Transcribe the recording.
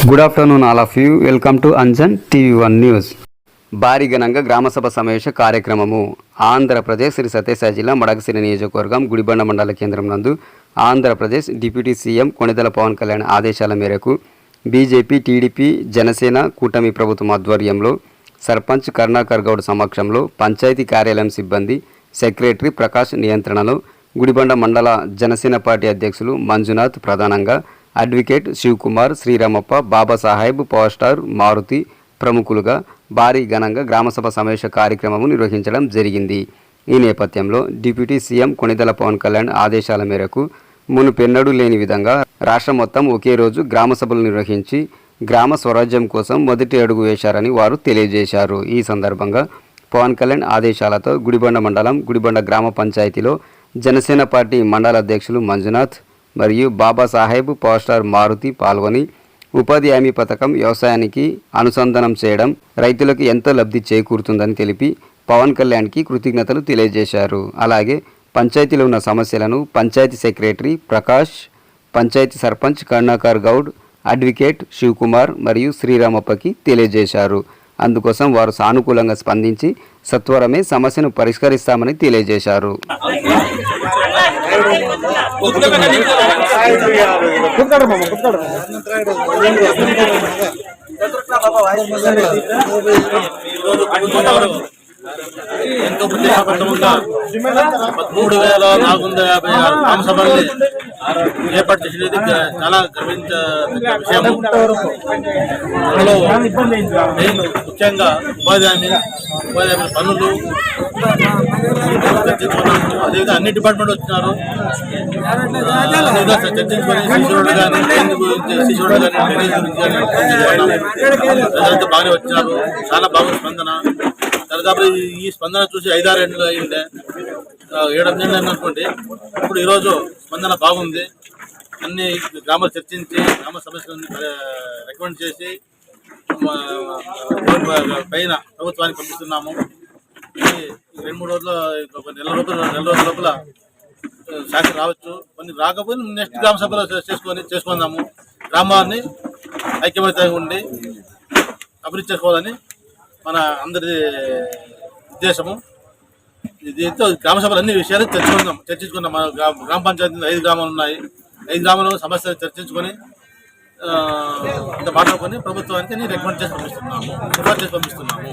Good afternoon all of you. Welcome to Anjan TV one news. భారీ ఘనంగా గ్రామసభ సమావేశ కార్యక్రమము ఆంధ్రప్రదేశ్ శ్రీ సత్యసాయి జిల్లా మడకసిరి నియోజకవర్గం గుడిబండ మండల కేంద్రం నందు ఆంధ్రప్రదేశ్ డిప్యూటీ సీఎం కొణిదెల పవన్ కళ్యాణ్ ఆదేశాల మేరకు బీజేపీ, టీడీపీ, జనసేన కూటమి ప్రభుత్వం ఆధ్వర్యంలో సర్పంచ్ కరుణాకర్ గౌడ్ సమక్షంలో పంచాయతీ కార్యాలయం సిబ్బంది, సెక్రటరీ ప్రకాష్ నియంత్రణలో గుడిబండ మండల జనసేన పార్టీ అధ్యక్షులు మంజునాథ్, ప్రధానంగా advocate Shivakumar, Sriramappa, Babasaheb, power star Maruti ప్రముఖులుగా భారీ ఘనంగా గ్రామసభ సమావేశ కార్యక్రమము నిర్వహించడం జరిగింది. ఈ నేపథ్యంలో డిప్యూటీ సీఎం కొణిదెల పవన్ కళ్యాణ్ ఆదేశాల మేరకు మునుపెన్నడూ లేని విధంగా రాష్ట్రం మొత్తం ఒకే రోజు గ్రామ సభలు నిర్వహించి గ్రామ స్వరాజ్యం కోసం మొదటి అడుగు వేశారని వారు తెలియజేశారు. ఈ సందర్భంగా పవన్ కళ్యాణ్ ఆదేశాలతో గుడిబండ మండలం గుడిబండ గ్రామ పంచాయతీలో జనసేన పార్టీ మండల అధ్యక్షులు మంజునాథ్ మరియు బాబాసాహెబ్, పవర్ స్టార్ మారుతి పాల్గొని ఉపాధి హామీ పథకం వ్యవసాయానికి అనుసంధానం చేయడం రైతులకు ఎంతో లబ్ధి చేకూరుతుందని తెలిపి పవన్ కళ్యాణ్కి కృతజ్ఞతలు తెలియజేశారు. అలాగే పంచాయతీలో ఉన్న సమస్యలను పంచాయతీ సెక్రటరీ ప్రకాష్, పంచాయతీ సర్పంచ్ కరుణాకర్ గౌడ్, అడ్వకేట్ శివకుమార్ మరియు శ్రీరామప్పకి తెలియజేశారు. అందుకోసం వారు సానుకూలంగా స్పందించి సత్వరమే సమస్యను పరిష్కరిస్తామని తెలియజేశారు. ఎంతో ప్రతిష్టాత్మకంగా 13,456 గ్రామ సభల్ని ఏర్పాటు చేసినది చాలా గర్వించదగ్గ విషయం. అందులో ముఖ్యంగా ఉపాధి హామీ పనులు చర్చించుకున్నాము. అదేవిధంగా అన్ని డిపార్ట్మెంట్ వచ్చినారు. చర్చించుకొని శిశువుడు కానీ ప్రజలంతా బాగానే వచ్చినారు. చాలా బాగా స్పందన. దాదాపు ఈ స్పందన చూసి 5-6 ఏళ్ళు అయ్యిండే, 7-8 ఏళ్ళు అనుకోండి. ఇప్పుడు ఈరోజు స్పందన బాగుంది. అన్ని గ్రామాలు చర్చించి గ్రామ సమస్యలను రికమెండ్ చేసి పైన ప్రభుత్వానికి పంపిస్తున్నాము. 2-3 రోజుల నెల రోజుల లోపల శాఖ రావచ్చు. కొన్ని రాకపోతే నెక్స్ట్ గ్రామ సభలో చేసుకుందాము. గ్రామాన్ని ఐక్యమత్యంగా ఉండి అభివృద్ధి చేసుకోవాలని మన అందరి ఉద్దేశము. దీంతో గ్రామ సభలు అన్ని విషయాలు చర్చించుకున్నాం. మన గ్రామ పంచాయతీ 5 గ్రామాలు ఉన్నాయి. 5 గ్రామాల సమస్యలు చర్చించుకొని మాట్లాడుకొని ప్రభుత్వానికి రికమెండ్ చేసి పంపిస్తున్నాము.